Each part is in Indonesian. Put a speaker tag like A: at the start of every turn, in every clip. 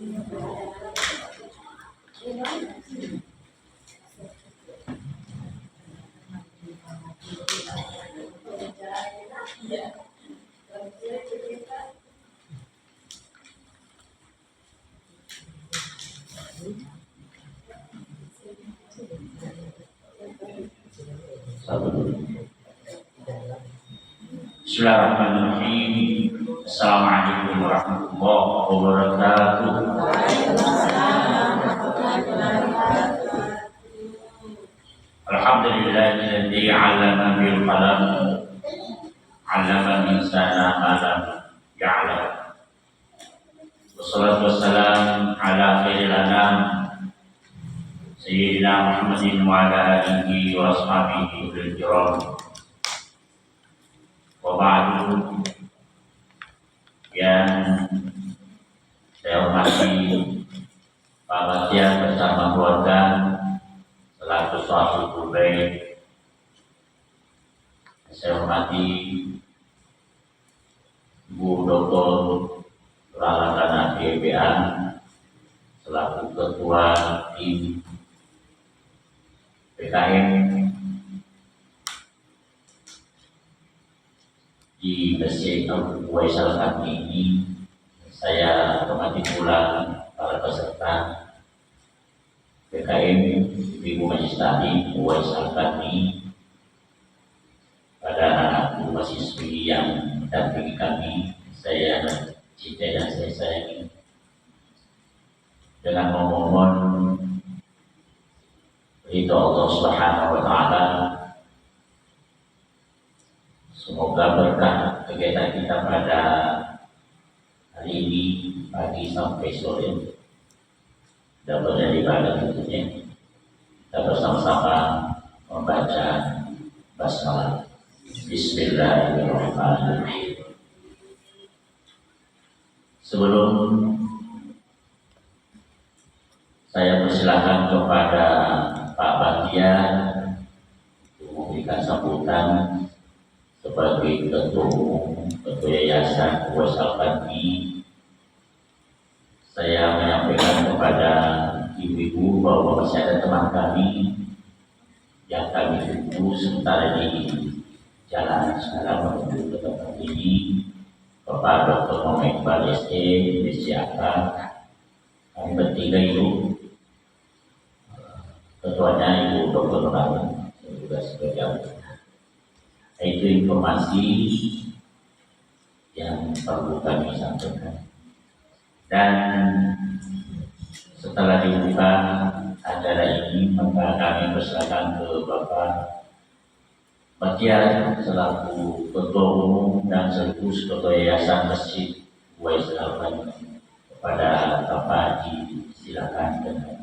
A: Bismillahirrahmanirrahim. Assalamualaikum warahmatullahi wabarakatuh. Alhamdulillahilladzi 'allama bil qalam, 'allama al-insana ma lam ya'lam. Wassalatu wassalamu ala khairil anam sayyidina Muhammadin wa ala alihi wa ashabihi wal kiram. Wa ba'du, yang saya hormati Pak Bastian bersama keluarga selaku suami Kubai. Saya hormati Bu Dr. Laladana DBA selaku ketua tim PKM di Masjid Abu Waisal kami ini. Saya hormati pula para peserta PKM Ibu Majelis Taklim Waisal kami, pada anak mahasiswi yang mendampingi kami, saya cintai dan saya sayangi, dengan memohon ridho Allah Subhanahu wa Ta'ala. Semoga berkah kegiatan kita pada hari ini pagi sampai sore dapat dari ibadah tentunya. Kita bersama-sama membaca basmalah. Bismillahirrahmanirrahim. Sebelum saya persilakan kepada Pak Bastian untuk memberikan sambutan sebagai ketua umum, ketua yayasan Waisal Kami, saya menyampaikan kepada ibu-ibu bahwa masih ada teman kami yang kami tunggu sementara di jalan sekarang menuju ke tempat ini, Bapak Dr. Muhammad Iqbal ST, Desiaka, kami bertiga itu, ketuanya Ibu Dr. Nurani, yang juga sebagai itu informasi yang perlu kami sampaikan. Dan setelah dibuka acara ini, maka kami persilakan ke Bapak Bastian selaku ketua umum dan sekaligus ketua yayasan Masjid Waisal Kami. Kepada Bapak Haji, silakan dengan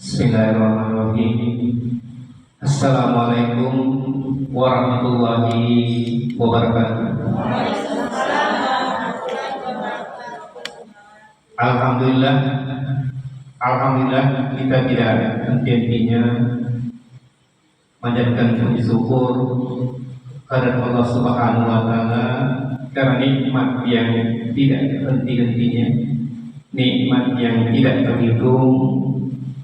B: Bismillahirrahmanirrahim. Assalamualaikum warahmatullahi wabarakatuh. Alhamdulillah, kita tidak henti-hentinya menjadikan puji syukur kepada Allah Subhanahu wa Ta'ala karena nikmat yang tidak henti-hentinya, nikmat yang tidak terhitung.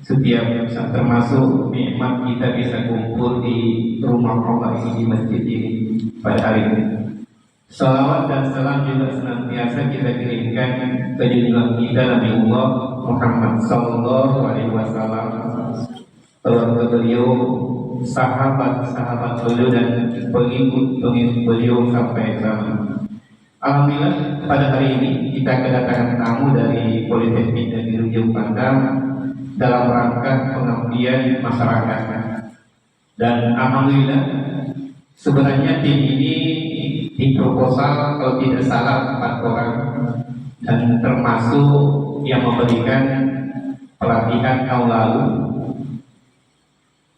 B: Setiap saat, termasuk nikmat kita bisa kumpul di rumah Allah ini, di masjid ini pada hari ini. Salawat dan salam juga senantiasa kita kirimkan ke junjungan kita Nabi Allah Muhammad Sallallahu Alaihi Wasallam, keluarga beliau, sahabat-sahabat beliau dan pengikut beliau sampai zaman. Alhamdulillah, pada hari ini kita kedatangan tamu dari Politeknik Negeri Ujung Pandang dalam rangka pengabdian masyarakat. Dan alhamdulillah, sebenarnya tim ini diproposal kalau tidak salah 4 orang, dan termasuk yang memberikan pelatihan tahun lalu.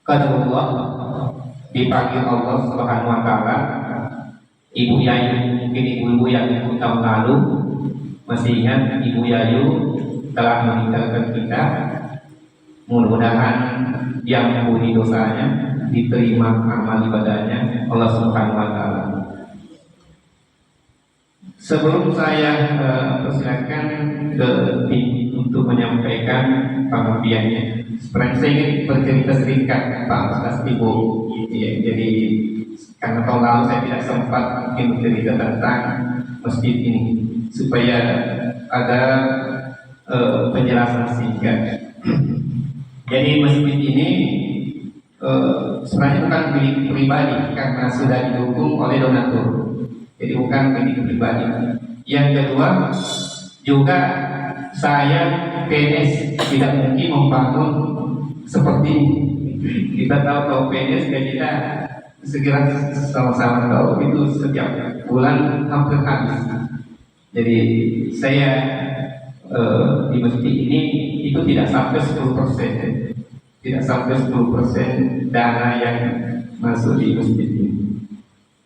B: Qadarullah, dipanggil Allah Subhanahu wa Ta'ala. Ibu Yayu, mungkin ibu-ibu yang ikut tahun lalu masih ingat Ibu Yayu telah meninggalkan kita. Mudah-mudahan yang mengampuni dosanya, diterima amal ibadahnya Allah Subhanahu wa Ta'ala. Sebelum saya persilakan ke tim untuk menyampaikan pengabdiannya, sebenarnya saya ingin bercerita sedikit Pak Ustaz Ibu. Ya, jadi karena tahun lalu saya tidak sempat mungkin bercerita tentang masjid ini supaya ada penjelasan singkat. Jadi masjid ini sebenarnya bukan milik pribadi karena sudah didukung oleh donatur. Jadi bukan milik pribadi. Yang kedua juga saya PNS tidak mungkin membangun seperti ini. Kita tahu kalau PNS kita segera sama-sama tahu itu setiap bulan hampir habis. Jadi saya di masjid ini itu tidak sampai 10%, tidak sampai 10% dana yang masuk di masjid ini.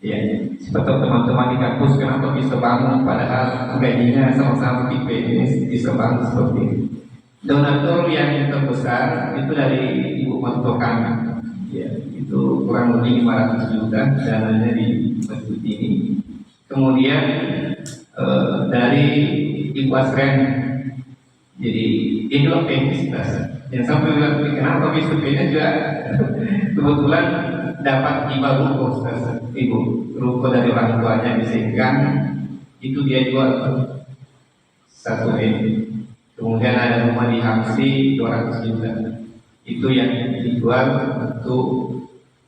B: Ya, seperti teman-teman di kampus kenapa bisa bangun padahal gajinya sama-sama di PNS bisa bangun seperti ini. Donatur yang terbesar itu dari ibu mertua kami. Ya, itu kurang lebih 500 juta dananya di masjid ini. Kemudian dari ibu Asren, jadi itu PNS. Yang sampai bilang kenapa bisa PNS juga kebetulan dapat hibah ruko, ibu ruko dari orang tuanya disingkan, itu dia jual 1 M. Kemudian ada rumah di Hamsi 200 juta, itu yang dijual untuk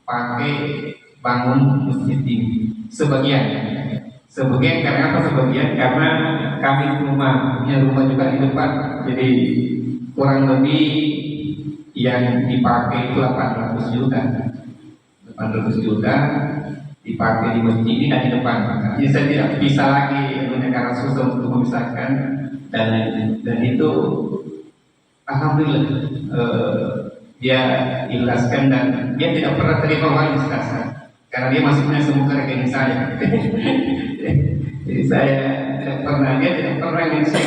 B: pakai bangun masjid ini. Sebagian karena apa? Sebagian karena kami punya rumah juga di depan, jadi kurang lebih yang dipakai itu 800 juta. 800 juta dipakai di masjid ini dan di depan. Jadi saya tidak bisa lagi karena susah untuk memisahkan dan itu alhamdulillah dia ikhlaskan dan dia tidak pernah terima uang istighfar karena dia masuknya semua ke rekening saya. Jadi saya dia tidak pernah ngecek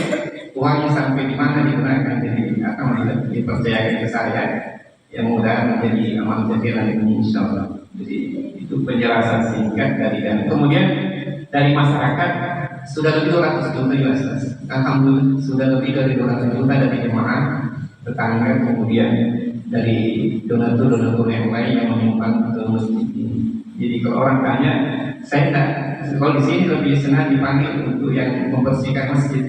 B: uangnya sampai di mana digunakan. Jadi alhamdulillah dipercayakan ke saya yang mudah menjadi amal jariah ini insyaallah. Jadi itu penjelasan singkat dari dan kemudian dari masyarakat sudah lebih 200 juta jelas. Alhamdulillah sudah lebih dari 200 juta dari jemaah tetangga, kemudian dari donatur yang lain yang menyumbang ke masjid ini. Jadi kalau orang tanya, saya tidak, kalau di sini lebih senang dipanggil untuk yang membersihkan masjid.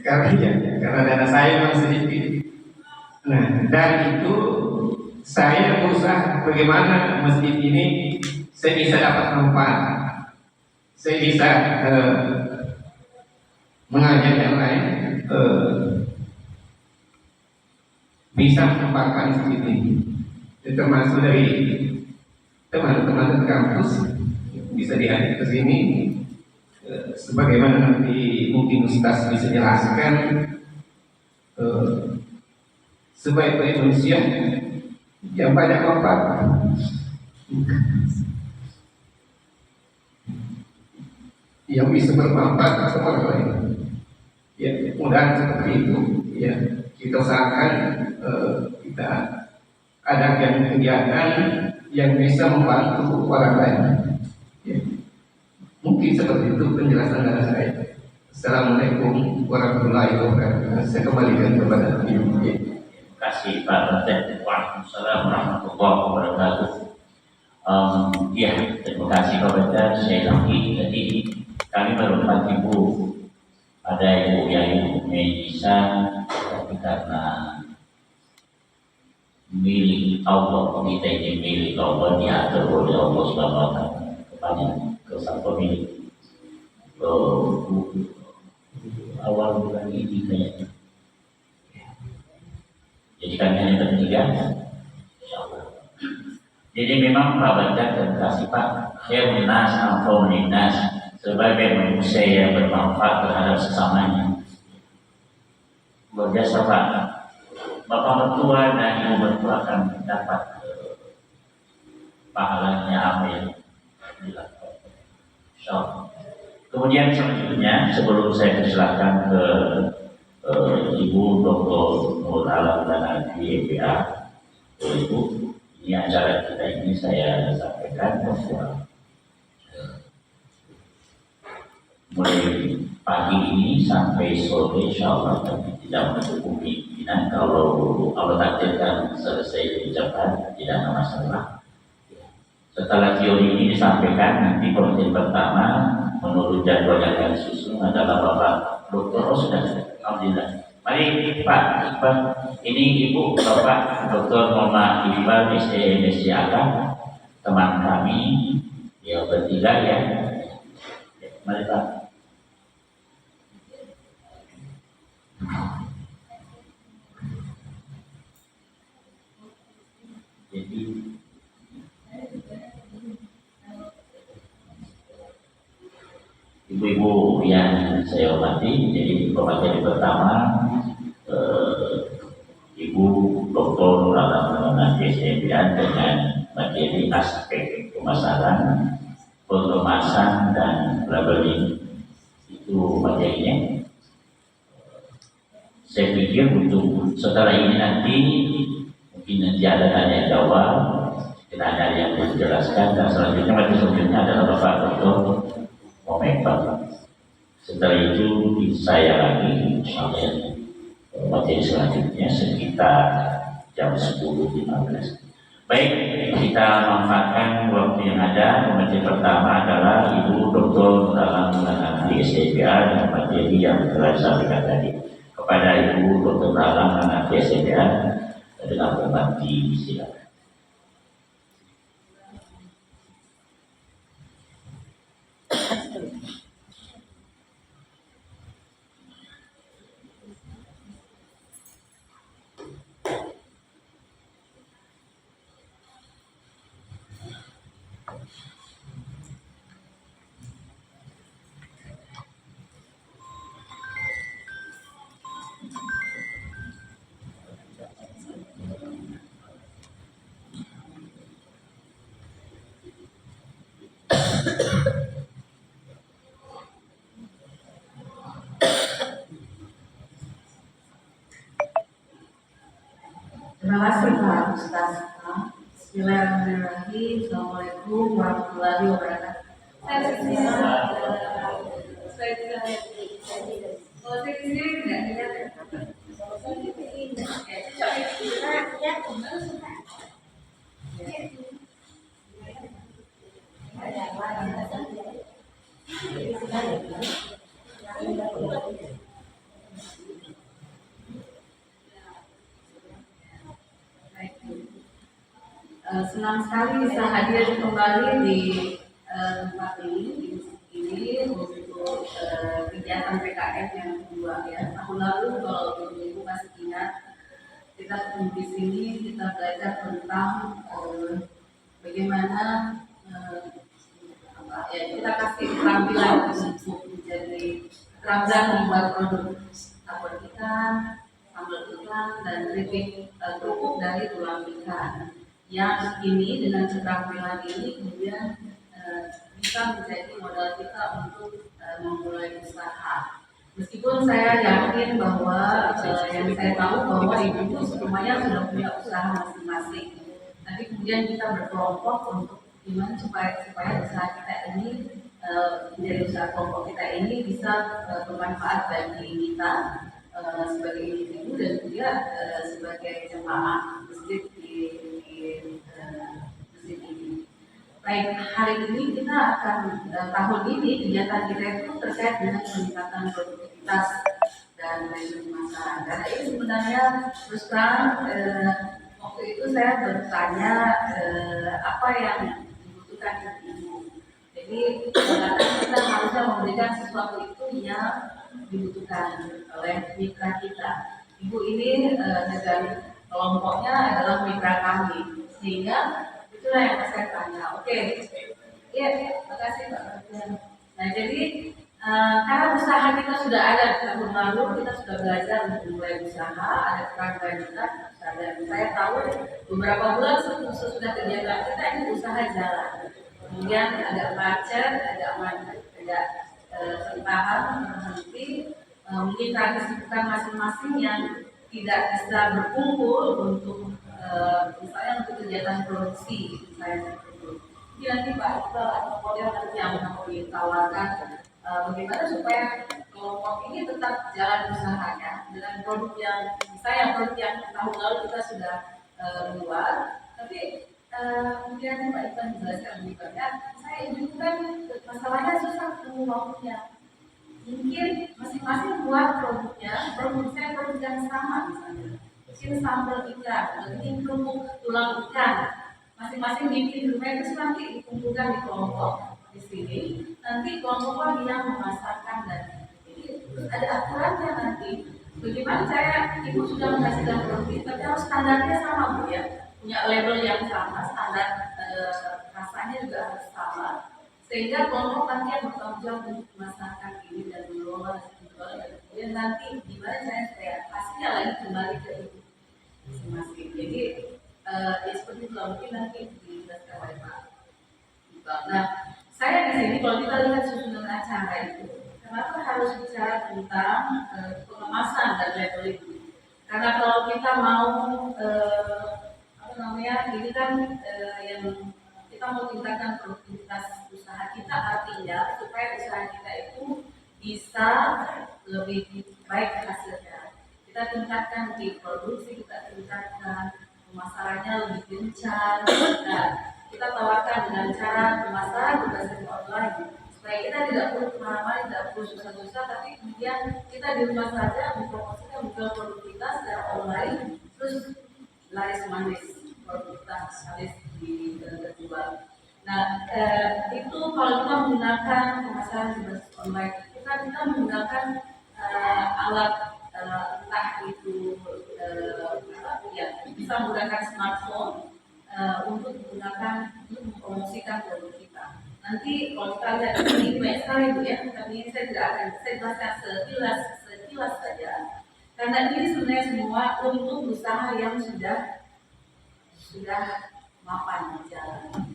B: karena dana saya memang sedikit. Nah, dari itu saya berusaha bagaimana masjid ini saya bisa dapat manfaat, saya bisa mengajak yang lain bisa mengembangkan masjid ini. Termasuk dari teman-teman kampus bisa diajak ke sini, sebagaimana nanti mungkin Ustaz bisa jelaskan sebaik-baik manusia yang banyak manfaat. Yang bisa bermanfaat sama orang lain. Ya, mudah seperti itu. Ya, kita usahakan kita ada kegiatan yang bisa membantu orang lain. Ya. Mungkin seperti itu penjelasan dari saya. Assalamualaikum warahmatullahi wabarakatuh. Saya kembalikan kepada Ibu.
A: Terima kasih Pak Menteri. Waalaikumsalam warahmatullahi wabarakatuh. Ya, terima kasih Pak Menteri. Saya lagi tadi kami berempat ibu, ada ibu yang Melisa, tapi karena milik Allah, kita ini milik Allah, diatur oleh Allah Subhanahu wa Ta'ala kepada sang pemilik. Awal bulan ini kayaknya. Jadi kami hanya bertiga, insyaallah. Jadi memang Pak Bandar dan kasih Pak khairun nas anfa'un linnas, sebagai manusia yang bermanfaat terhadap sesamanya. Luar biasa Pak. Bapak mertua dan ibu mertua akan mendapat pahalanya apa yang dilakukan. Insyaallah. Kemudian selanjutnya sebelum saya persilakan ke Ibu Dr. Nur Alam dan Alfi MPA, Ibu, ini acara kita ini saya sampaikan bahwa mulai pagi ini sampai sore insya Allah kami tidak mencukupi pimpinan. Kalau Allah takdirkan selesai diucapkan tidak ada masalah. Setelah teori ini disampaikan, nanti pembahasan pertama menurut jadwal yang kami susun adalah Bapak Dr. Oh sudah, alhamdulillah. Mari Pak Iqbal, ini Ibu Bapak Dr. Muhammad Iqbal SDMSC Akan, teman kami, ya bertiga ya. Mari Pak. Jadi ibu-ibu yang saya hormati, jadi pemateri pertama Ibu Dr. Nurala PSDM dengan materi aspek pemasaran, pengemasan dan labeling, itu materinya. Saya pikir untuk setelah ini nanti mungkin nanti ada tanya jawab, kita ada yang menjelaskan, dan selanjutnya adalah Bapak Dr. Muhammad. Setelah itu saya lagi insyaallah materi selanjutnya sekitar jam 10.15. Baik, kita manfaatkan waktu yang ada. Materi pertama adalah Ibu Dr. Nurala di SDPA dengan materi yang telah disampaikan tadi. Kepada Ibu Dr. Nurala di SDPA dengan berbakti, silakan.
C: Terima kasih Pak Ustaz. Bismillahirrahmanirrahim. Assalamualaikum warahmatullahi wabarakatuh. Saya di sini tidak senang sekali bisa hadir kembali di tempat ini, di ini untuk kegiatan PKN yang kedua ya. Tahun lalu kalau ibu masih ingat, kita ketemu di sini, kita belajar tentang bagaimana kita kasih keterampilan untuk menjadi keterampilan membuat produk apel ikan, sambal ikan, dan keripik kerupuk dari tulang ikan. Yang ini dengan keterampilan ini kemudian bisa menjadi modal kita untuk memulai usaha. Meskipun saya yakin bahwa yang saya tahu bahwa ibu semuanya sudah punya usaha masing-masing. Tapi kemudian kita berkelompok untuk gimana supaya usaha kita ini menjadi usaha kelompok kita ini bisa bermanfaat bagi kita sebagai individu dan juga sebagai jemaah masjid di masjid ini. Baik, hari ini kita akan tahun ini kegiatan kita itu terkait dengan peningkatan produktivitas dan manajemen pemasaran. Karena ini sebenarnya terus terang waktu itu saya bertanya apa yang dibutuhkan ibu. Jadi kita harusnya memberikan sesuatu itu yang dibutuhkan oleh mitra kita. Ibu ini dengan kelompoknya adalah mitra kami, sehingga itulah yang saya tanya. Oke, iya, terima kasih Pak. Nah, jadi karena usaha kita sudah ada tahun lalu, kita sudah belajar untuk mulai usaha, ada kerangka kita, dan saya tahu beberapa bulan sesudah kegiatan kita ini usaha jalan. Kemudian agak macet, agak tertahan, berhenti, mungkin karena kesibukan masing-masing yang tidak bisa berkumpul untuk misalnya untuk kegiatan produksi saya seperti itu. Nanti Pak Iqbal atau model nanti yang mau ditawarkan bagaimana supaya kelompok ini tetap jalan usahanya dengan produk yang misalnya produk yang tahun lalu kita sudah buat, tapi mungkin Pak Ivan menjelaskan lebih banyak. Saya itu kan masalahnya susah ketemu waktunya. Mungkin masing-masing buat produknya, produk produk yang sama misalnya. Mungkin sambal ikan, mungkin kerupuk tulang ikan. Masing-masing bikin di rumah itu nanti dikumpulkan di kelompok di sini. Nanti kelompok lagi yang memasarkan dan ini terus ada aturannya nanti. Bagaimana saya ibu sudah menghasilkan produk, tapi harus standarnya sama bu ya, punya label yang sama, standar rasanya juga harus sama, sehingga kelompok nanti yang bertanggung jawab untuk memasarkan ini dan mengelola dan menjual dan kemudian nanti gimana saya supaya hasilnya lagi kembali ke ibu masing-masing. Jadi ya seperti itu mungkin nanti dijelaskan oleh Pak Iqbal. Nah, saya di sini kalau kita lihat susunan acara itu, kenapa harus bicara tentang pengemasan dan labeling? Karena kalau kita mau apa namanya, ini kan yang kita mau tingkatkan produktivitas usaha kita, artinya supaya usaha kita itu bisa lebih baik hasilnya. Kita tingkatkan di produksi, kita tingkatkan pemasarannya lebih gencar. Nah, kita tawarkan dengan cara pemasaran berbasis online supaya kita tidak perlu kemana-mana, tidak perlu susah-susah, tapi kemudian kita di rumah saja mempromosikan menjual produk kita secara online, terus laris manis produk kita laris terjual. Nah, itu kalau kita menggunakan pemasaran berbasis online, kita menggunakan alat entah itu ya bisa menggunakan smartphone untuk mempromosikan produk kita. Nanti kalau kita lihat ini banyak sekali bu ya, tapi saya tidak akan saya jelaskan sekilas saja. Karena ini sebenarnya semua untuk usaha yang sudah mapan jalan.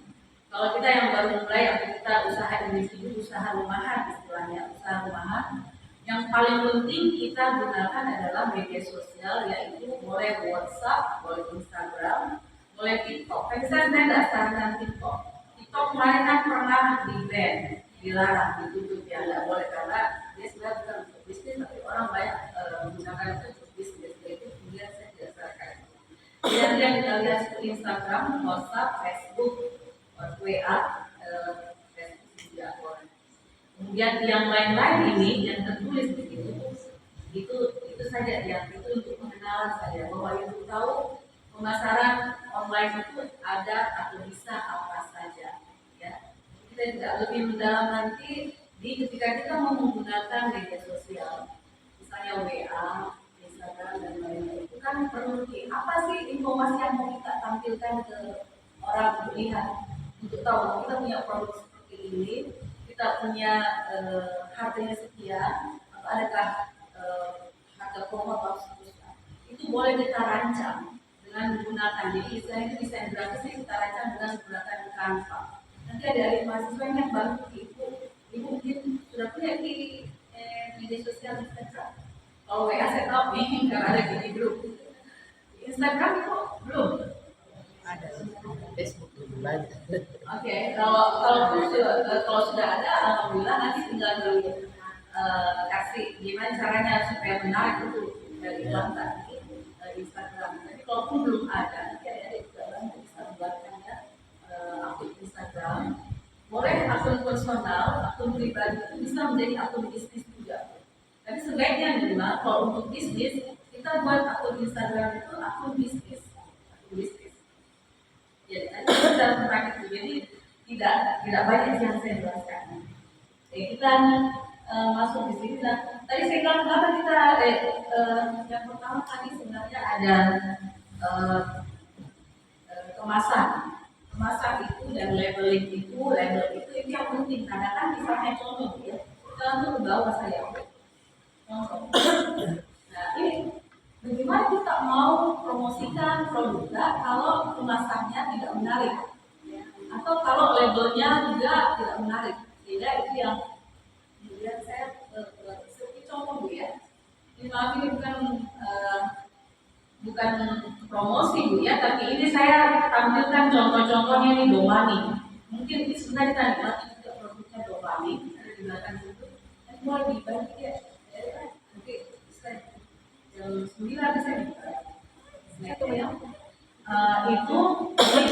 C: Kalau kita yang baru mulai, atau kita usaha individu, usaha rumahan istilahnya, usaha rumahan, yang paling penting kita gunakan adalah media sosial, yaitu boleh WhatsApp, boleh Instagram, boleh TikTok. Tapi saya tidak sarankan TikTok. TikTok kemarin kan pernah di-ban, dilarang, ditutup ya, tidak boleh karena dia sebenarnya bukan untuk bisnis, tapi orang banyak menggunakan itu untuk bisnis. Jadi kemudian saya tidak sarankan. Kemudian yang kita lihat seperti Instagram, WhatsApp, Facebook, WA, Facebook juga boleh. Kemudian yang lain-lain ini yang tertulis di situ, itu saja yang itu untuk pengenalan saja bahwa ibu tahu pemasaran online itu ada atau bisa apa saja. Ya, kita tidak lebih mendalam nanti ketika kita mau menggunakan media sosial, misalnya WA, Instagram dan lain-lain, itu kan perlu apa sih informasi yang mau kita tampilkan ke orang untuk lihat, untuk tahu kita punya produk seperti ini, kita punya harganya sekian, atau adakah harga promo atau seterusnya. Itu boleh kita rancang dengan menggunakan, jadi istilahnya itu desain grafisnya kita rancang dengan menggunakan Canva. Nanti ada mahasiswa yang bantu ibu mungkin sudah punya di media sosial Instagram. Kalau WA saya tahu nih karena ada di grup. Instagram itu belum
D: ada, Facebook belum banyak.
C: Oke, kalau sudah ada, alhamdulillah nanti tinggal kasih gimana caranya supaya menarik itu dari iklan tadi Instagram. Tapi kalaupun belum ada, nanti ada juga orang bisa membuatkan ya akun Instagram. Boleh akun personal, akun pribadi itu bisa menjadi akun bisnis juga. Tapi sebaiknya minimal kalau untuk bisnis kita buat akun Instagram itu akun bisnis. Jadi kita tentang itu, jadi tidak banyak yang saya jelaskan. Kita masuk di sini. Nah, tadi saya bilang kenapa kita yang pertama tadi sebenarnya ada kemasan itu dan label itu yang penting karena kan misalnya contoh ya, kita langsung ke bawah saya contoh. Nah ini bagaimana kita mau promosikan produknya kalau kemasannya tidak menarik, atau kalau labelnya juga tidak menarik, sehingga itu yang kemudian saya seperti contoh bu ya. Ini maaf ini bukan promosi bu ya, tapi ini saya tampilkan contoh-contohnya ini Domani. Mungkin ini sebenarnya kita nikmati juga produknya Domani, ada di belakang situ. mulai dibagi ya. Oke, jam 9 bisa dibuka. Nah itu yang itu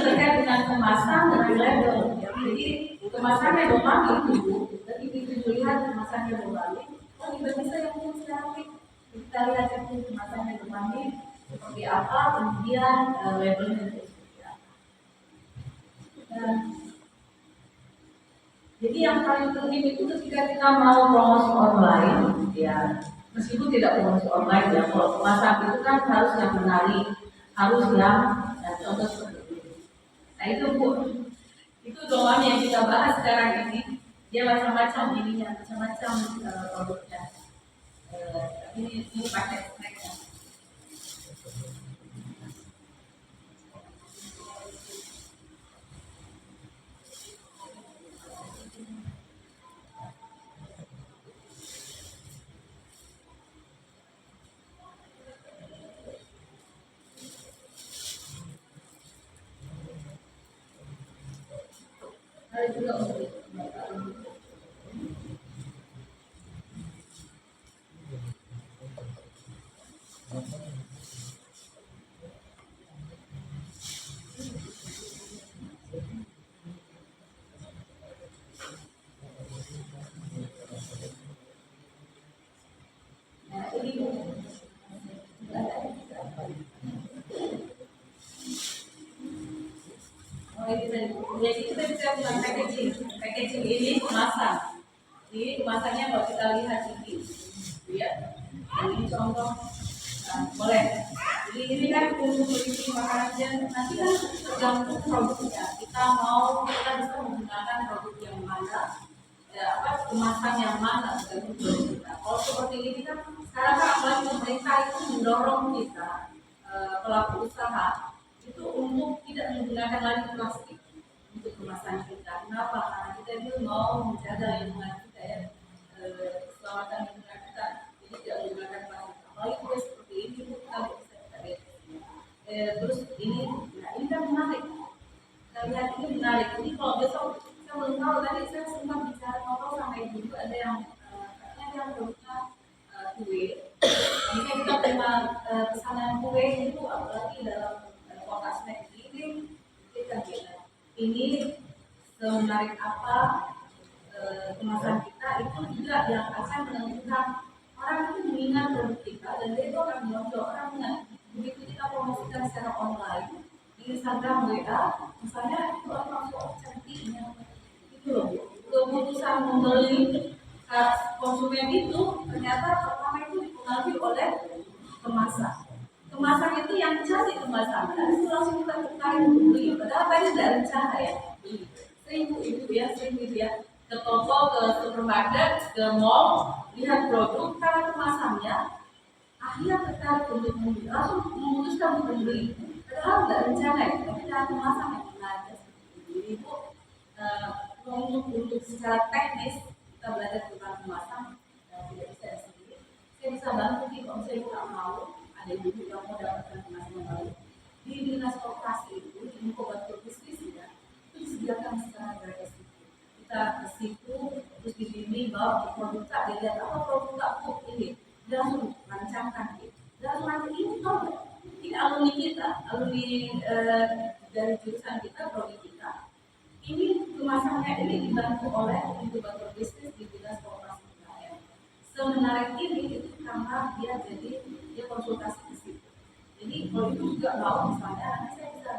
C: terkait dengan kemasan dengan label. Ya. Jadi kemasannya berbalik itu, jadi kita lihat kemasannya berbalik. Oh tidak bisa yang cantik. Kita lihat yang kemasannya berbalik seperti apa, kemudian labelnya seperti apa. Dan jadi yang paling penting itu ketika kita mau promosi online, ya meskipun tidak promosi online ya, kalau kemasan itu kan harus yang menarik, harus yang contoh seperti ini. Nah itu Bu, itu doang yang kita bahas sekarang ini. Dia macam-macam ininya, macam-macam produknya. Ini pakai snacknya. Ada juga untuk jadi kita bisa bilang packaging ini kemasan. Ini kemasannya kalau kita lihat ini, ya. Ini contoh, nah, boleh. Jadi ini kan untuk berisi makanan nanti kan tergantung produknya. Kita bisa menggunakan produk yang mana, ya, kemasan yang mana tergantung produk kita. Kalau seperti ini kan sekarang kan apalagi pemerintah itu mendorong kita pelaku usaha itu untuk tidak menggunakan lagi plastik untuk kemasan kita. Kenapa? Karena kita itu mau menjaga lingkungan kita ya, keselamatan lingkungan kita. Jadi tidak menggunakan plastik. Apalagi kita seperti ini kita bisa lihat. Terus ini, nah ini kan menarik. Kita lihat ini menarik. Ini kalau besok kita belum tahu tadi saya sempat bicara ngobrol sama ibu ada yang katanya yang produknya kue. Ini kita punya pesanan kue itu apalagi dalam kota snack ini kita lihat. Ini semenarik apa kemasan kita itu juga yang akan menentukan orang itu mengingat produk kita dan dia itu akan menonjol orangnya. Begitu kita promosikan secara online di Instagram WA, misalnya itu orang langsung cantiknya itu loh. Keputusan membeli konsumen itu ternyata pertama itu dipengaruhi oleh kemasan. Kemasan itu yang cantik kemasannya itu langsung kita tertarik untuk beli. Padahal tadi tidak rencana ya beli. Sering ya ke toko, ke supermarket, ke mall, lihat produk karena kemasannya, akhirnya tertarik untuk membeli, langsung memutuskan untuk membeli. Padahal tidak rencana ya, tapi cara kemasan yang menarik. Jadi itu untuk secara teknis kita belajar tentang kemasan tidak bisa sendiri. Saya bisa bantu kalau saya tidak mau. Ada ibu yang mau dapatkan kemasan yang baru di dinas koperasi itu di inkubator bisnis ya itu disediakan secara gratis. Kita ke situ terus dibimbing bahwa produk tak dilihat apa produk tak ini dia langsung rancangkan dan nanti ini tahu ini alumni kita dari jurusan kita prodi kita ini kemasannya ini dibantu oleh inkubator bisnis di dinas koperasi ya. Semenarik ini itu karena dia konsultasi ke situ. Jadi kalau itu juga mau misalnya nanti saya bisa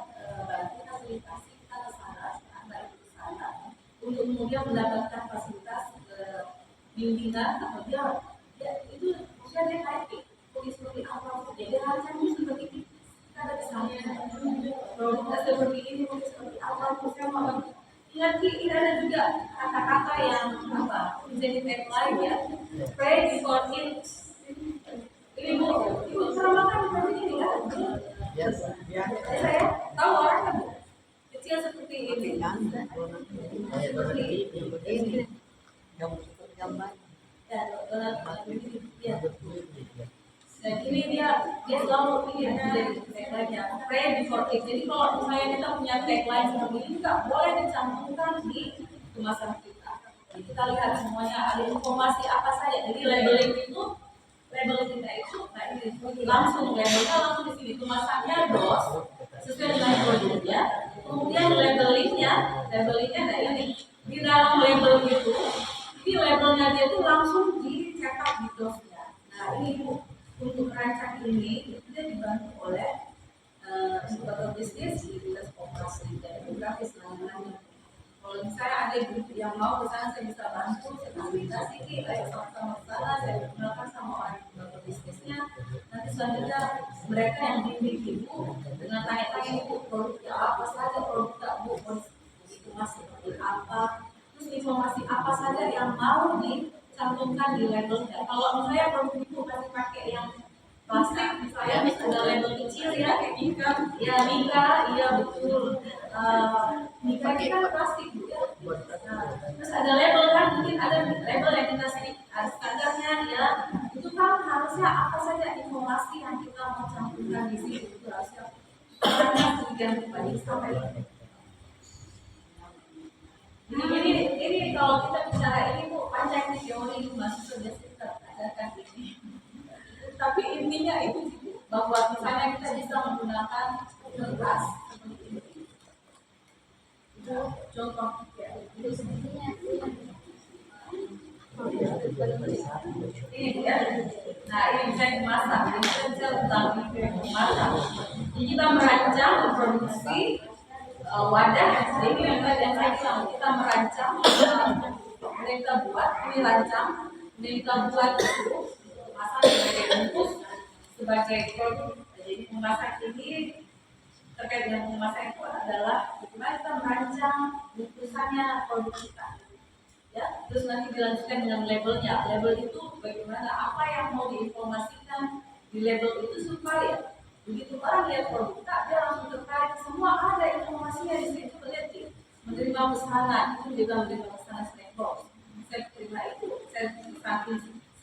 C: bantu fasilitasi kita ke sana, Anda itu ke sana untuk kemudian mendapatkan fasilitas bimbingan atau dia itu maksudnya dia happy seperti apa jadi rasanya seperti ini kita ada kesannya produknya seperti ini seperti apa saya mau ingat ini ada juga kata-kata yang menjadi tagline ya pray before eat. Ini ibu pernah makan seperti ini kan? Saya tahu orangnya bu kecil seperti ini. Seperti ini.
D: Gambar.
C: Ya. Dan ini dia selalu ingin menjadi tagline-nya pray before eat. Jadi kalau misalnya kita punya tagline seperti ini juga boleh dicantumkan di kemasan kita. Jadi kita lihat semuanya ada informasi apa saja. Jadi labeling itu, label kita itu, nah ini langsung labelnya langsung di sini, kemasannya dos sesuai dengan produknya. Kemudian labelingnya ada ini di dalam label itu. Jadi labelnya dia itu langsung dicetak di dosnya. Nah ini Bu, untuk rancang ini itu dia dibantu oleh inkubator bisnis di Dinas Koperasi dan Grafis namanya. Kalau misalnya ada ibu yang mau ke sana, saya bisa bantu, saya fasilitasi, ayo sama-sama ke sana, saya gunakan sama orang inkubator bisnisnya. Nanti selanjutnya mereka yang bimbing ibu dengan tanya-tanya ibu produknya apa saja, produknya bu, itu masih seperti apa, terus informasi apa saja yang mau dicantumkan di labelnya. Kalau misalnya produk ibu masih pakai yang plastik, misalnya ada label kecil ya, kayak Mika, ya Mika, iya betul. Mika ini kan plastik Bu ya. Nah, terus ada label kan, mungkin ada label yang kita standarnya ya. Itu kan harusnya apa saja informasi yang kita mau cantumkan di sini itu harusnya hanya sedikit pribadi sampai ini. Ini kalau kita bicara ini Bu, panjang teori mahasiswa biasa kita ajarkan ini. Tapi intinya itu bahwa misalnya kita bisa menggunakan kertas seperti ini. Itu contoh ya. Itu sebenarnya ini ya. Nah ini bisa dimasak. Jadi kita tentang memasak. Jadi kita merancang, memproduksi wadah. Jadi yang saya bilang kita merancang, kita buat, ini rancang, ini kita buat masak sebagai bungkus, sebagai produk. Jadi memasak ini terkait dengan memasak itu adalah bagaimana kita merancang bungkusannya produk kita. Ya, terus nanti dilanjutkan dengan labelnya. Label itu bagaimana apa yang mau diinformasikan di label itu supaya begitu orang lihat produk kita dia langsung tertarik. Semua ada informasinya di situ, berarti menerima pesanan itu juga menerima pesanan snack box. Saya terima itu, saya samping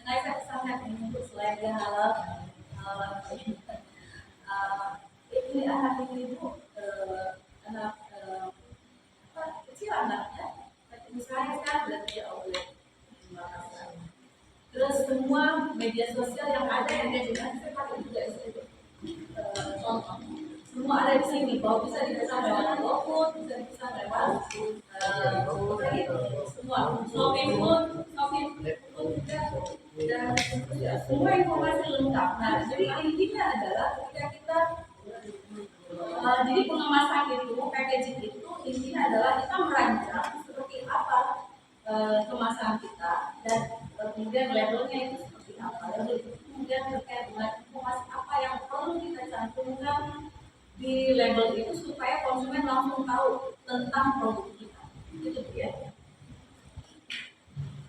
C: saya pesankan ini untuk selain dia halal, ini anak ini Bu, anak kecil anaknya, misalnya kan berarti oleh terus semua media sosial yang ada yang dia gunakan saya pakai juga di situ. Contoh, semua ada di sini, bahwa bisa dipesan lewat GoFood, bisa dipesan lewat semua shopping pun juga dan semua informasi lengkap. Nah, jadi intinya adalah ketika kita jadi pengemasan itu, packaging itu intinya adalah kita merancang seperti apa kemasan kita dan kemudian labelnya itu seperti apa. Label itu kemudian terkait dengan informasi apa yang perlu kita cantumkan di label itu supaya konsumen langsung tahu tentang produk kita. Itu ya.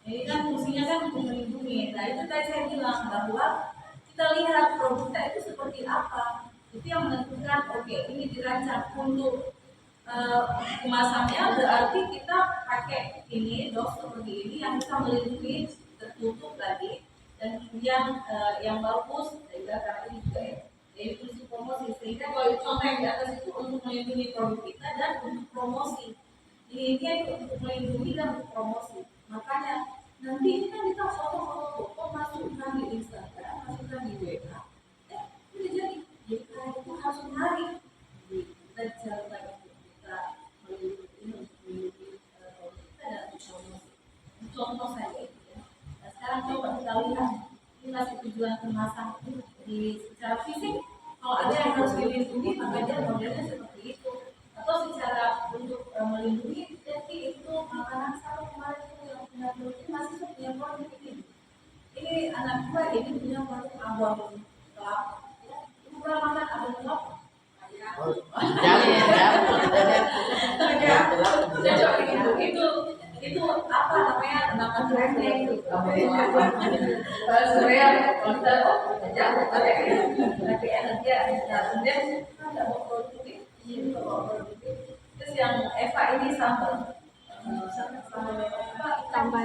C: Ini kan fungsinya kan untuk melindungi. Nah itu tadi saya bilang bahwa kita lihat produk kita itu seperti apa. Itu yang menentukan oke, ini dirancang untuk kemasannya berarti kita pakai ini dos seperti ini yang bisa melindungi tertutup tadi dan kemudian yang bagus sehingga karena ini juga ya jadi fungsi promosi sehingga kalau contoh yang di atas itu untuk melindungi produk kita dan untuk promosi ini itu untuk melindungi dan untuk promosi makanya nanti ini kan kita foto-foto masukkan di Instagram masukkan di WA ini jadi itu harus menarik kita jalan kita melindungi produk kita dan promosi contoh saja ya. Nah, sekarang coba kita lihat ini masih tujuan kemasan di secara fisik kalau ada yang harus dilindungi maka dia modelnya seperti itu atau secara untuk melindungi jadi itu makanan sama kemarin itu yang punya produk masih punya produk ini anak gua ini punya produk abang kelapa ya ibu pernah makan abang kelapa itu apa namanya makan trennya itu sebenarnya kalau kita tapi energi nah kemudian kita nggak mau produktif ini mau produktif terus yang Eva ini sambal
E: tambah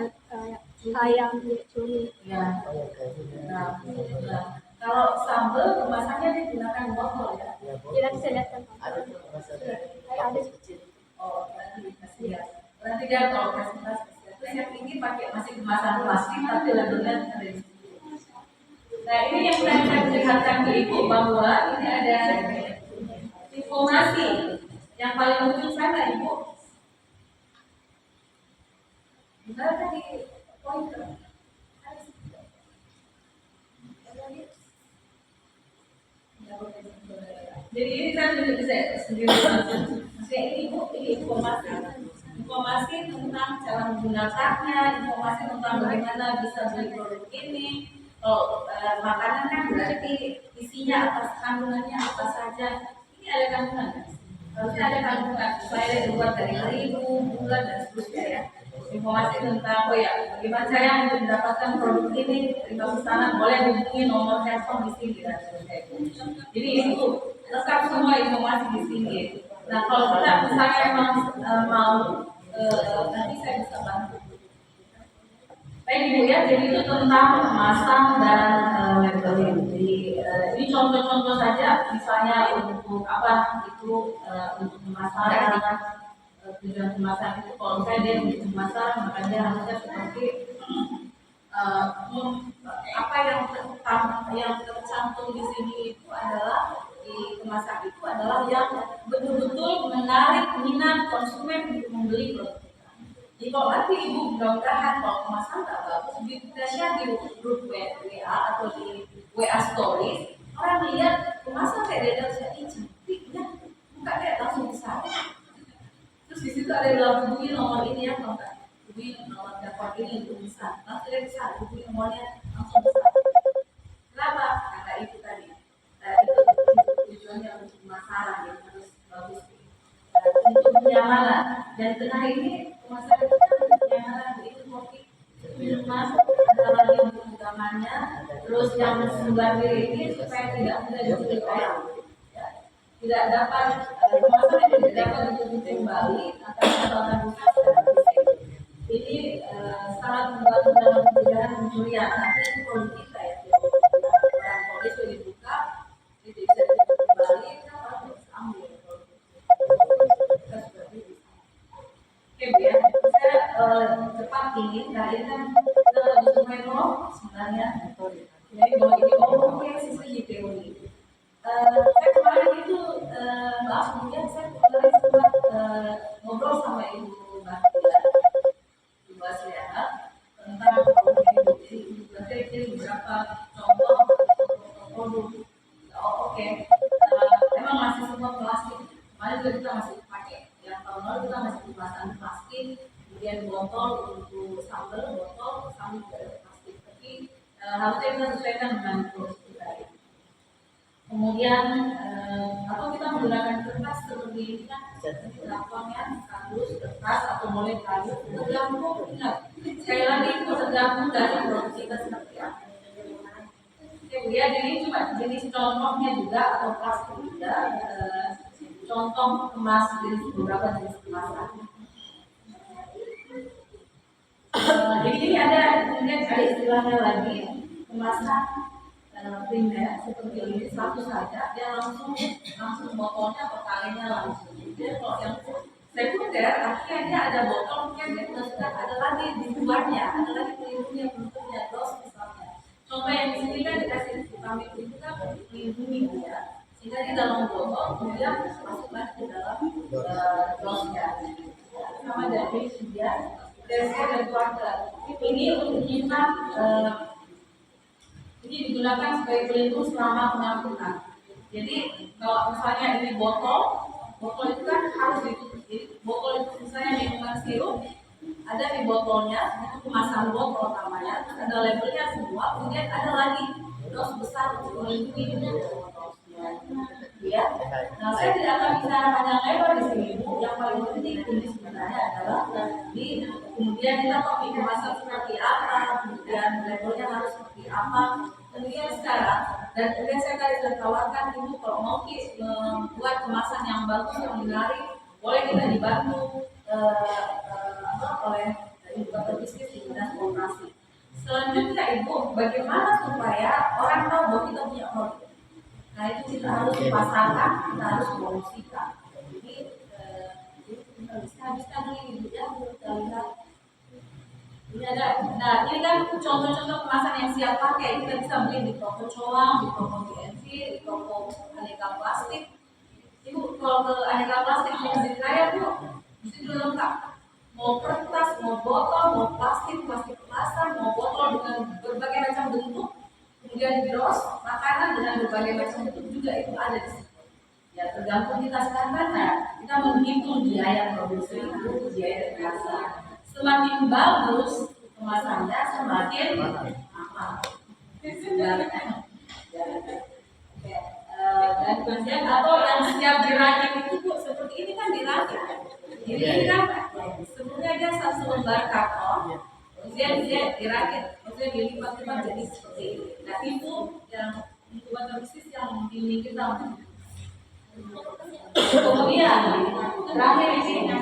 E: ayam cumi
C: ya nah kalau sambal kemasannya digunakan botol ya
E: kita bisa lihat kan
D: Ada tuh masalah
E: ada
D: kecil.
C: oh nanti dikasih ya nanti dia kalau kasih yang ini pakai masih kemasan plastik tapi labelnya ada di sini. Nah ini yang tadi saya perlihatkan ke ibu bahwa ini ada informasi yang paling ujung sana ibu. Gimana tadi pointer? Jadi ini kan bisa sendiri. Maksudnya ini informasi tentang cara menggunakannya, informasi tentang bagaimana bisa beli produk ini. Kalau makanan kan berarti isinya apa, kandungannya apa saja. Ini ada kandungan, harusnya ada kandungan. Supaya dibuat dari terigu, gula dan seterusnya ya. Informasi tentang bagaimana saya mendapatkan produk ini, terima pesanan boleh hubungi nomor telepon di sini dan seterusnya. Jadi itu lengkap semua informasi di sini. Nah kalau kita misalnya memang mau nanti saya bisa bantu. Baik ibu ya, jadi itu tentang kemasan dan labeling. Jadi ini contoh-contoh saja, misalnya untuk apa itu untuk kemasan. Tujuan kemasan itu kalau saya dia untuk kemasan maka dia harusnya seperti apa yang tercantum di sini itu adalah di kemasan itu adalah yang betul-betul menarik minat konsumen untuk membeli produk kita. Jadi kalau nanti ibu mudah-mudahan kalau kemasan tak bagus, kita share di grup WA atau di WA Stories, orang lihat kemasan kayak dia saya ini cantiknya, buka kayak langsung besar. Terus di situ ada dalam hubungi nomor ini ya, kontak hubungi nomor telepon ini untuk bisa. Langsung dia bisa hubungi nomornya langsung bisa. Kenapa? Karena itu tadi. Itu tujuannya untuk pemasaran yang harus bagus. Untuk kenyamanan dan tengah ini pemasaran kita untuk kenyamanan itu kopi minuman ada lagi untuk utamanya. Terus yang sebelah kiri ini supaya tidak mudah dicuri orang. Tidak dapat pemasaran tidak dapat ditutup kembali atau melakukan rusak secara fisik. Ini sangat membantu dalam pencegahan pencurian. Artinya produk kita ya, dan kalau itu dibuka, itu bisa ditutup kembali, kita harus ambil produk kita sudah bisa. Oke bu ya, saya cepat ingin, nah ini kan kita lagi semua sebenarnya. Jadi kalau ini oke sisi teori. Saya kemarin itu maaf kemudian saya kemarin sempat ngobrol sama ibu Batia, ibu Basliana tentang ibu Batia ini beberapa contoh produk. Oke. Emang masih semua plastik. Kemarin juga kita masih pakai. Yang tahun lalu kita masih kemasan plastik, kemudian botol untuk sambal, botol sambal juga plastik. Tapi harusnya kita sesuaikan dengan produk kita ini. Kemudian atau kita menggunakan kertas seperti ini kan, lakonnya kardus, kertas atau mulai kayu, tergantung ingat sekali lagi itu tergantung dari produk kita seperti apa. Oke bu ya, jadi cuma jenis contohnya juga atau plastik juga, contoh kemas jenis beberapa jenis kemasan. Jadi ini ada kemudian ada istilahnya lagi kemasan primer seperti ini satu saja dia langsung botolnya pertalenya langsung. Jadi kalau yang sekunder artinya dia ada botol mungkin dia sudah ada lagi di luarnya, ada lagi pelindungnya bentuknya dos misalnya. Contoh yang di sini kan dikasih vitamin itu kan melindungi ya, sehingga di dalam botol kemudian masuk lagi ke dalam dosnya. Sama dari dia dan keluarga ini untuk menyimpan ini digunakan sebagai pelindung selama pengangkutan. Jadi kalau misalnya ini botol itu kan harus ditutup. Jadi botol itu misalnya minuman sirup, ada di botolnya, itu kemasan botol namanya, terus ada labelnya semua, kemudian ada lagi dos besar untuk melindungi botol. Ya, nah saya tidak akan bicara panjang lebar di sini, Bu. Yang paling penting ini sebenarnya adalah di kemudian kita pakai kemasan seperti apa, kemudian labelnya harus seperti apa. Kemudian sekarang dan kemudian saya tadi sudah tawarkan ibu kalau mau membuat kemasan yang bagus yang menarik, boleh kita dibantu oleh ibu atau bisnis di dinas koperasi. Selanjutnya ibu, bagaimana supaya orang tahu bahwa kita punya produk? Nah itu kita harus pasarkan, kita harus promosikan. Jadi kita bisa dulu ibu ya, kita lihat. Nah, ini kan contoh-contoh kemasan yang siap pakai. Kita bisa beli di toko coang, di toko BNV, di toko aneka plastik. Ibu kalau ke aneka plastik di Masjid Raya tuh, di situ lengkap. Mau kertas, mau botol, mau plastik, plastik kemasan, mau botol dengan berbagai macam bentuk. Kemudian bros, makanan dengan berbagai macam bentuk juga itu ada di situ. Ya tergantung kita sekarang, kita menghitung biaya produksi itu, biaya jasa. Semakin bagus kemasannya, semakin mahal. Dan kemudian atau yang siap dirakit itu Bu, seperti ini kan dirakit. Ini kan sebelumnya dia satu lembar karton, kemudian dia dirakit, kemudian dilipat-lipat jadi seperti ini. Nah itu yang inkubator bisnis yang dimiliki kita. Kemudian terakhir ini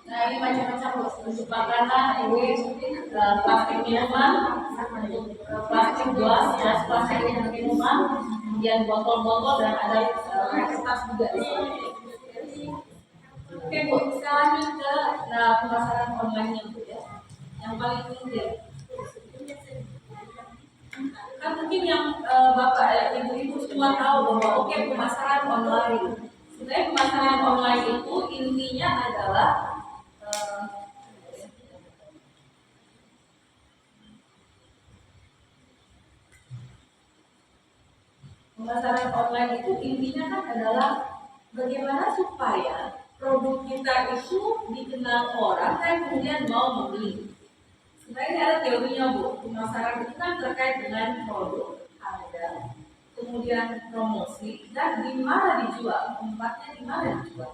C: nah ini macam-macam untuk makanan, ini plastik minuman, plastik gelas, plastik minuman, kemudian botol-botol dan ada kertas juga di sini. Oke Bu, kita lanjut ke pemasaran online-nya Bu ya, yang paling penting. Kan mungkin yang Bapak Ibu-ibu semua tahu bahwa oke pemasaran online. Sebenarnya pemasaran online itu intinya adalah pemasaran online itu intinya kan adalah bagaimana supaya produk kita itu dikenal orang dan kemudian mau membeli. Sebenarnya ada teorinya Bu, pemasaran itu kan terkait dengan produk, harga, kemudian promosi dan di mana dijual, tempatnya di mana dijual.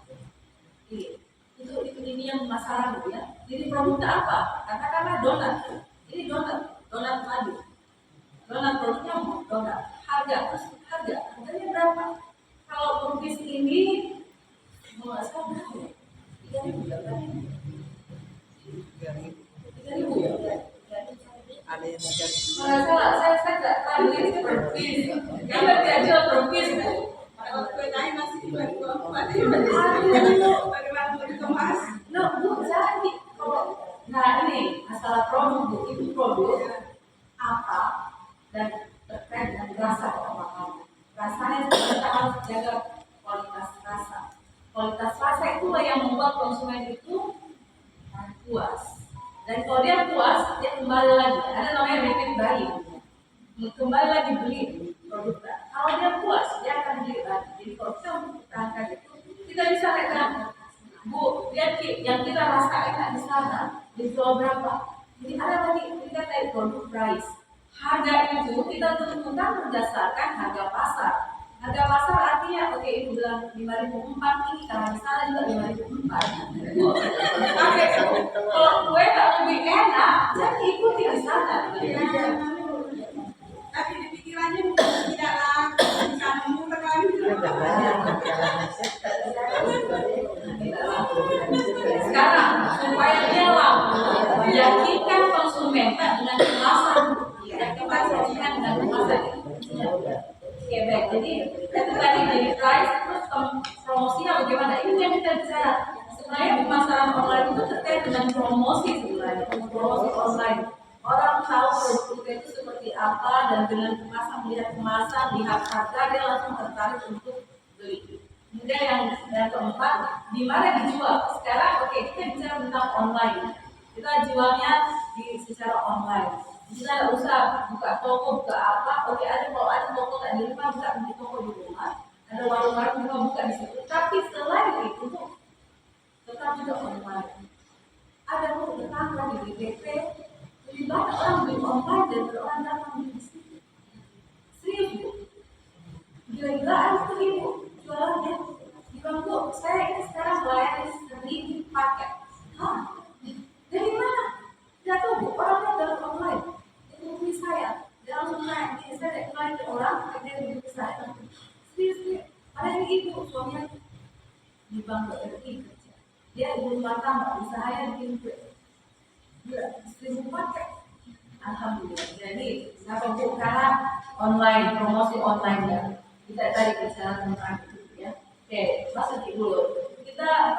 C: Itu ini yang pemasaran Bu ya. Jadi produknya apa? Katakanlah donat. Ini donat madu. Donat produknya donat. Harganya berapa? Kalau lukis ini nggak salah berapa? 3.000 ya?
D: Ada yang mau jadi.
C: Salah, saya nggak tahu ini berpis. Kan berarti aja berpis.
D: Kalau kue lain masih bagaimana mau dikemas?
C: No, Bu, jadi kalau ini masalah produk Bu, itu produk apa dan terkait dengan rasa orang. Rasanya kita harus jaga kualitas rasa. Kualitas rasa itu yang membuat konsumen itu puas. Dan kalau dia puas, dia kembali lagi. Ada namanya repeat buying. Kembali lagi beli produknya. Kalau dia puas, dia akan beli lagi. Jadi kalau kita mempertahankan itu, kita bisa lihat, Bu, lihat yang kita rasain di sana dijual berapa. Jadi ada lagi kita kayak produk price. Harga itu kita tentukan berdasarkan harga pasar. Harga pasar artinya, oke Ibu bilang 5.004 ini karena di sana juga 5.004. Oke, kalau gue tak lebih enak, jadi ikuti di sana.
D: Tapi di pikirannya mungkin tidaklah bisa memutar lagi.
C: Sekarang supaya dia laku, yakinkan konsumen dengan kemasan, dengan kemasan itu. Oke baik, jadi itu tadi dari price terus promosinya bagaimana? Ini yang kita bicara. Sebenarnya pemasaran online itu terkait dengan promosi sebenarnya, promosi online. Orang tahu produk itu seperti apa dan dengan kemasan, melihat kemasan, lihat harga, dia langsung tertarik untuk beli. Kemudian yang keempat, di mana dijual? Sekarang oke, kita bicara tentang online. Kita jualnya secara online. Kita nggak usah buka toko, buka apa. Oke, kalau ada toko tak di rumah, buka di toko di rumah. Ada warung-warung juga buka di situ. Tapi selain itu, tetap juga online. Ada tetangga di BTP, lebih banyak orang beli online dan orang datang di situ. 1.000. Gila-gilaan itu Ibu jualannya. Bilang Bu, saya ini sekarang melayani 1.000 paket. Hah? Dari mana? Tidak tahu Bu, orangnya dalam online. Itu beli saya. Dia langsung naik. Ini saya kenalin ke orang, dia beli saya. Serius. Ada yang Ibu, suaminya di Bank BRI kerja. Dia ibu rumah tangga, usahanya bikin kue. Gila, 1.000 paket. Alhamdulillah. Jadi, kenapa Bu? Karena online, promosi online ya. Kita tadi bicara tentang itu ya. Oke, masuk dulu. Kita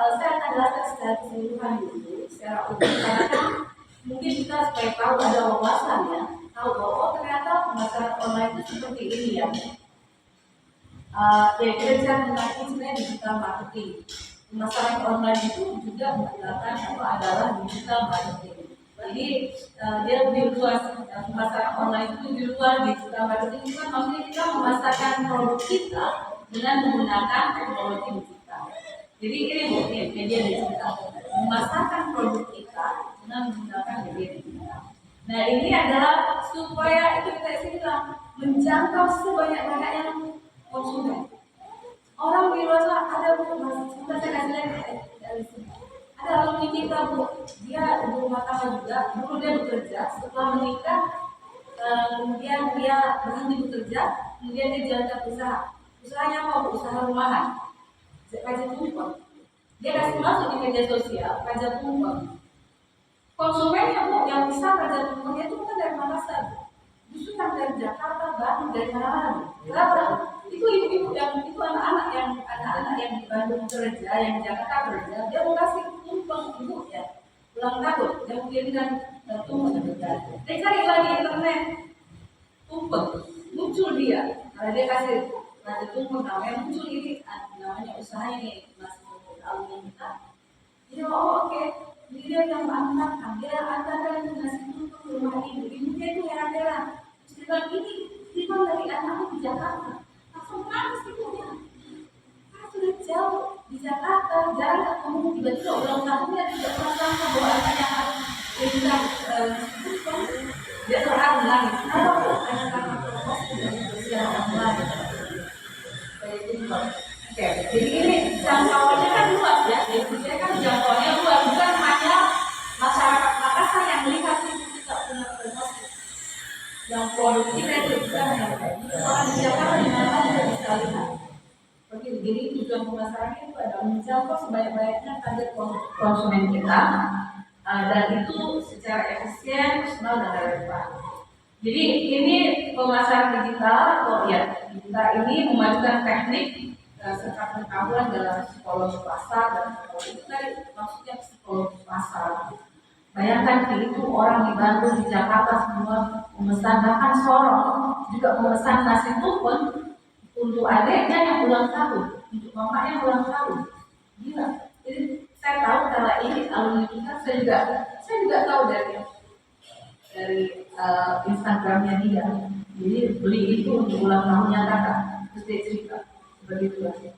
C: secara keseluruhan dulu, secara umum, karena kan mungkin kita supaya tahu ada wawasan ya, tahu bahwa oh ternyata pemasaran online itu seperti ini ya. Ya kita bisa mengenai sebenarnya digital marketing. Pemasaran online itu juga menggunakan atau adalah digital marketing. Jadi dia lebih luas, pemasaran online itu lebih luas. Digital marketing itu kan maksudnya kita memasarkan produk kita dengan menggunakan teknologi digital. Jadi ini bukti media digital, memasarkan produk kita dengan menggunakan media digital. Nah ini adalah supaya itu kita istilah menjangkau sebanyak-banyaknya konsumen. Orang di luar sana ada sebentar saya kasih lihat dari sini. Ada alumni kita bu, dia ibu rumah tangga juga. Dulu dia bekerja, setelah menikah, kemudian dia berhenti bekerja, kemudian dia jalankan usaha. Usahanya apa? Usaha rumahan, pajak tumpeng. Dia kasih masuk di media sosial pajak tumpeng. Konsumennya bu, yang bisa pajak tumpengnya itu bukan dari Makassar, justru kan dari Jakarta, Bandung, dari mana-mana. Kenapa? Itu ibu-ibu yang itu anak-anak yang di Bandung kerja, yang di Jakarta kerja, dia mau kasih tumpeng ibu ya ulang tahun, dia mengirimkan tumpeng kerja. Dia cari lagi internet tumpeng, muncul dia. Kalau dia kasih nanti tumpeng namanya muncul ini namanya usaha ini masih alumni kita. Dia oh oke, dia yang angkat, dia antarkan ngasih tumpeng ke rumah ibu. Ibu dia itu heran-heran. Terus ini tiba dari anakku di Jakarta. Nangis ibunya, karena sudah jauh di Jakarta, jarang ketemu, tiba-tiba ulang tahunnya tidak pernah sangka bahwa anaknya harus dia terharu nangis. Kenapa bu? Karena promosi dari sosial online. Oke, jadi ini jangkauannya kan luas ya, jadi kan jangkauannya luas, bukan hanya masyarakat Makassar yang melihat itu kita punya promosi. Yang produk kita itu juga orang di Jakarta di mana juga bisa lihat. Begitu, jadi tujuan pemasaran itu adalah menjangkau sebanyak-banyaknya target konsumen kita dan itu secara efisien, personal dan relevan. Jadi ini pemasaran digital atau ya digital ini memadukan teknik serta pengetahuan dalam psikologi pasar dan itu tadi maksudnya psikologi pasar. Bayangkan itu orang di Bandung, di Jakarta semua memesan, bahkan Sorong juga memesan nasi tumpeng untuk adiknya yang ulang tahun, untuk mamanya yang ulang tahun. Gila. Jadi saya tahu kalau ini alumni kita, saya juga tahu dari Instagramnya dia. Jadi beli itu untuk ulang tahunnya kakak, terus dia cerita begitu aja.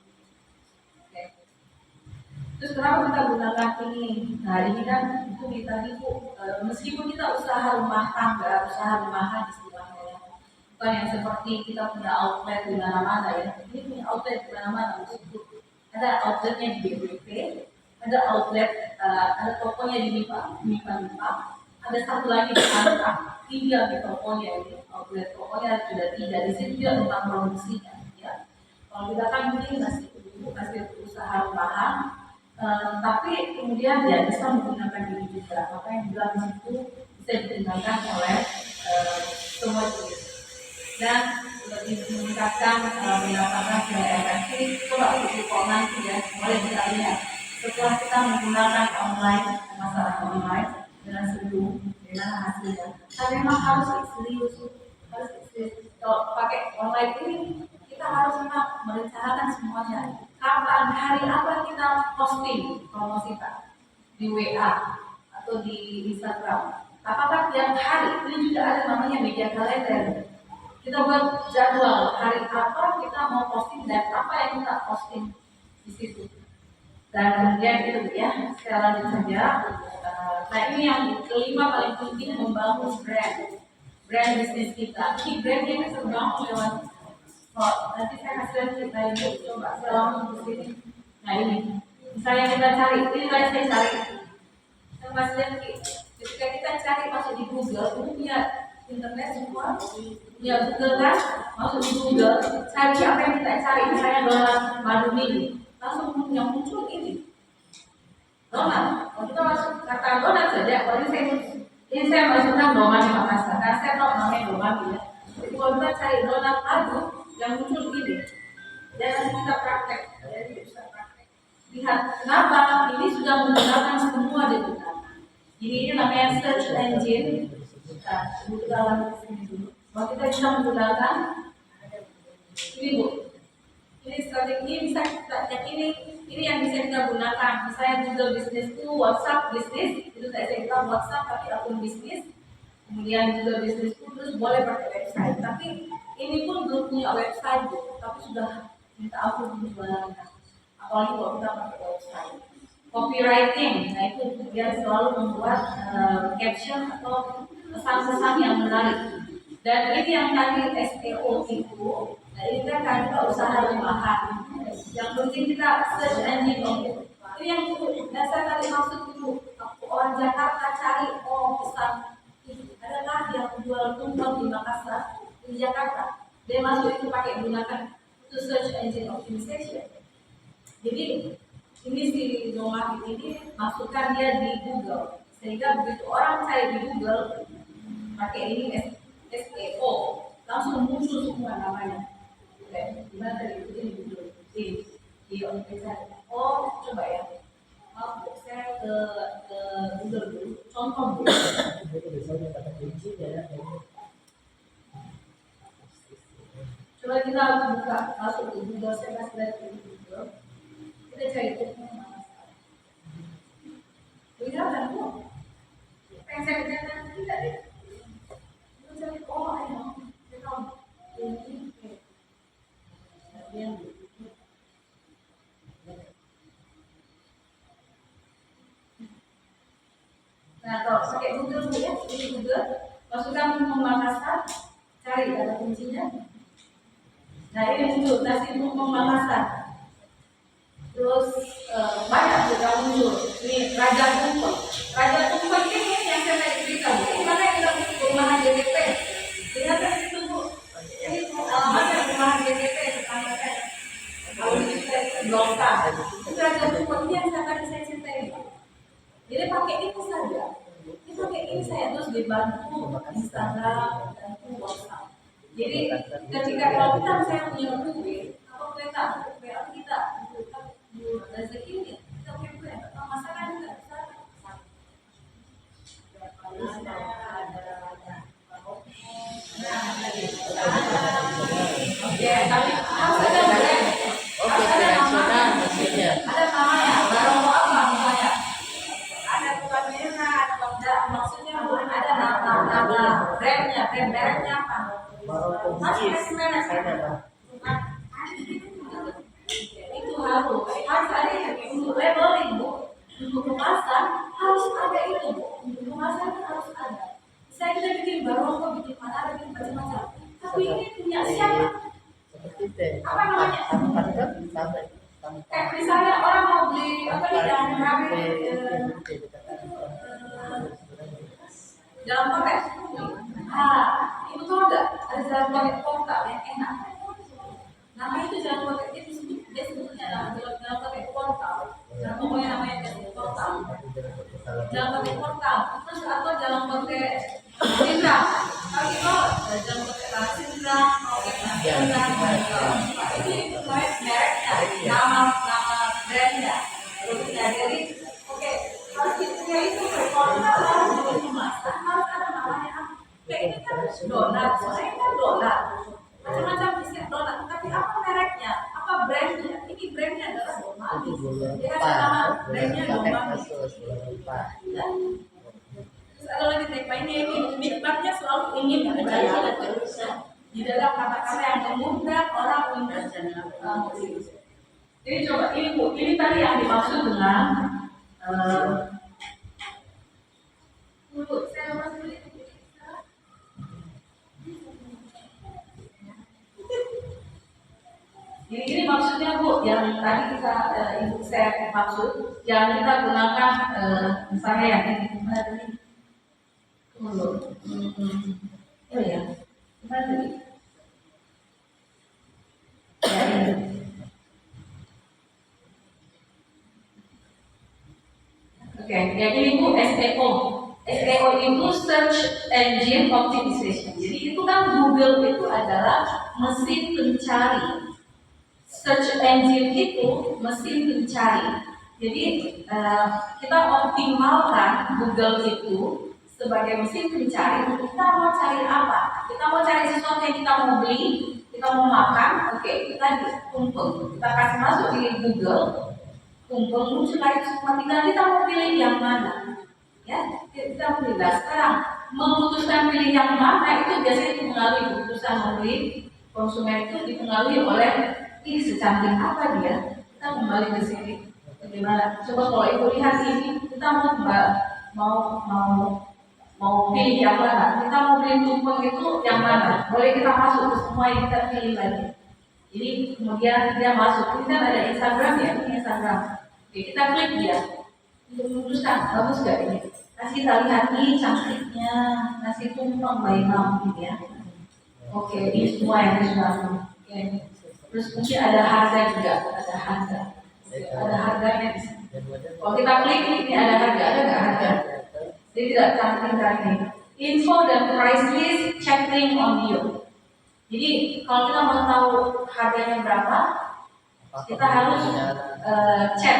C: Terus kenapa kita gunakan ini? Nah ini kan itu kita itu meskipun kita usaha rumah tangga, usaha rumahan istilahnya ya, bukan yang seperti kita punya outlet di mana-mana ya. Ini punya outlet di mana-mana. Ada outletnya di BBP, ada outlet, ada tokonya di MIPA, ada satu lagi di Anta, 3 di tokonya ini, outlet tokonya sudah 3 di sini juga tentang produksinya ya. Kalau kita kan ini masih usaha rumahan. Tapi kemudian ya bisa menggunakan ini juga, maka yang bilang di situ bisa digunakan oleh semua jenis dan lebih meningkatkan pendapatan secara efektif. Coba untuk nanti ya, boleh kita lihat setelah kita menggunakan online, pemasaran online dengan seluruh dengan hasilnya. Tapi memang harus serius, kalau pakai online ini kita harus memang merencanakan semuanya. Kapan, hari apa kita posting promosi kita di WA atau di Instagram? Apakah tiap hari? Ini juga ada namanya media kalender. Kita buat jadwal hari apa kita mau posting dan apa yang kita posting di situ. Dan kemudian itu ya, sekali lanjut saja. Nah ini yang kelima paling penting, membangun brand bisnis kita. Ini brand ini terbangun lewat nanti saya kasih kita ini coba selama di sini. Nah ini, misalnya kita cari, ini saya cari. Saya masih lihat ketika kita cari masuk di Google, itu punya internet semua, punya Google kan, masuk di Google, cari apa yang kita cari, misalnya donat madu mini, langsung yang muncul ini. Donat, kalau kita masuk kata donat saja, kalau ini saya masukkan donat di Makassar, karena saya tahu namanya donat ya. Jadi kalau kita cari donat madu, yang muncul gini, dan kita praktek, jadi bisa praktek. Lihat kenapa ini sudah menggunakan semua digunakan. Jadi ini namanya search engine. Nah, buku dalam sini dulu. Kalau kita bisa menggunakan ini bu, ini strategi ini bisa kita ini yang bisa kita gunakan. Misalnya Google Business itu WhatsApp Business itu tidak saya bilang WhatsApp tapi akun bisnis. Kemudian Google Business itu terus boleh pakai website. Tapi ini pun belum punya website bu, tapi sudah minta akun jualan. Apalagi kalau kita pakai website. Copywriting, nah itu dia selalu membuat caption atau pesan-pesan yang menarik. Dan ini yang tadi SEO itu, nah ini kan kita usaha rumahan. Yang penting kita search engine itu. Ini yang dasar tadi maksud itu. Orang Jakarta cari pesan itu adalah yang jual tumpeng di Makassar di Jakarta. Dia masuk itu pakai gunakan itu search engine optimization. Jadi ini si Zomatic ini masukkan dia di Google sehingga begitu orang cari di Google pakai ini SEO langsung muncul semua namanya. Oke, gimana tadi itu di Google di organisasi. Oh coba ya, maaf saya ke Google dulu. Contoh dulu. Coba kita buka masuk ke Google, saya kasih lihat di Google. Kita cari tumpeng Makassar. Kelihatan kok. Pengen saya kerjakan tidak deh. Kita cari ayo. Kita ini. Nah kalau pakai Google ya, ini Google, masukkan tumpeng Makassar, cari ada kuncinya. Nah ini muncul nasi tumpeng Makassar. Terus banyak juga muncul. Ini Raja Tumpeng. Raja Tumpeng ini yang saya tadi cerita. Ini mana kita perumahan GTP. Lihat itu bu. Ini alamatnya perumahan GTP. Kalau kita blokkan. Itu Raja Tumpeng ini yang tadi saya cerita ini. Jadi pakai itu saja. Ini pakai ini saya terus dibantu Instagram dan WhatsApp. Jadi ketika kalau kita misalnya punya duit atau kereta kita rezeki ini kita punya duit atau masalah juga bisa. Oke, tapi harus ada brand. Harus ada nama. Ada namanya. Baru apa misalnya? Ada bukan merah, ada benda. Maksudnya ada nama brandnya, brand mereknya apa? Masih merek itu harus ada untuk labeling bu, untuk kemasan harus ada itu bu, untuk kemasan harus ada. Saya kita bikin baroko, bikin mana, bikin macam-macam. Tapi ini punya siapa? Apa namanya? Misalnya orang mau beli apa nih yang rame dalam paket. Itu tuh ada dalam paket portal yang enak. Nama itu dalam paket dia sebutnya dalam paket portal. Dan pokoknya namanya dalam portal. Dalam paket portal. Terus atau dalam paket Sindra. Kalau itu dalam paket Sindra, paket Sindra. Itu mereknya, nama brandnya. Jadi oke, harus kita itu portal harus kemasan, harus ada namanya. Kayak ini kan donat, soalnya kan donat, macam-macam bisnis donat. Tapi apa mereknya, apa brandnya? Ini brandnya adalah Zomatic. Dia kasih nama brandnya Zomatic. Terus ada lagi tema ini nikmatnya selalu ingin berada di dalam kata-kata yang memudahkan orang untuk Jadi coba ini bu, ini tadi yang dimaksud dengan saya masih beli. Ini maksudnya bu, yang tadi kita ibu saya maksud, yang kita gunakan misalnya yang ini gimana tadi? Oh ya, gimana tadi? Ya ini. Oke, yang ini bu SEO. SEO itu Search Engine Optimization. Jadi itu kan Google itu adalah mesin pencari search engine itu mesin pencari. Jadi kita optimalkan Google itu sebagai mesin pencari. Kita mau cari apa? Kita mau cari sesuatu yang kita mau beli, kita mau makan. Oke, kita tumpeng. Kita kasih masuk di Google, tumpeng muncul lagi semua. Tinggal kita mau pilih yang mana. Ya, kita pilih. Nah, sekarang memutuskan pilih yang mana itu biasanya dipengaruhi keputusan membeli konsumen itu dipengaruhi oleh ini secantik apa dia. Kita kembali ke sini. Bagaimana? Coba kalau ibu lihat ini, kita mau pilih yang mana? Kita mau beli tumpeng itu yang mana? Boleh kita masuk ke semua yang kita pilih lagi. Jadi kemudian dia masuk. Ini kan ada Instagram ya, ini Instagram. Oke, kita klik dia untuk memutuskan bagus gak ini. Kasih kita lihat nih cantiknya nasi tumpeng bayi mami ya. Oke, ini semua yang sudah. Oke. Terus mungkin ada harga juga, ada harga. Ada harganya di sini. Kalau kita klik ini ada harga, ada nggak harga? Jadi tidak cantik ini. Info dan price list, check link on bio. Jadi kalau kita mau tahu harganya berapa, kita harus cek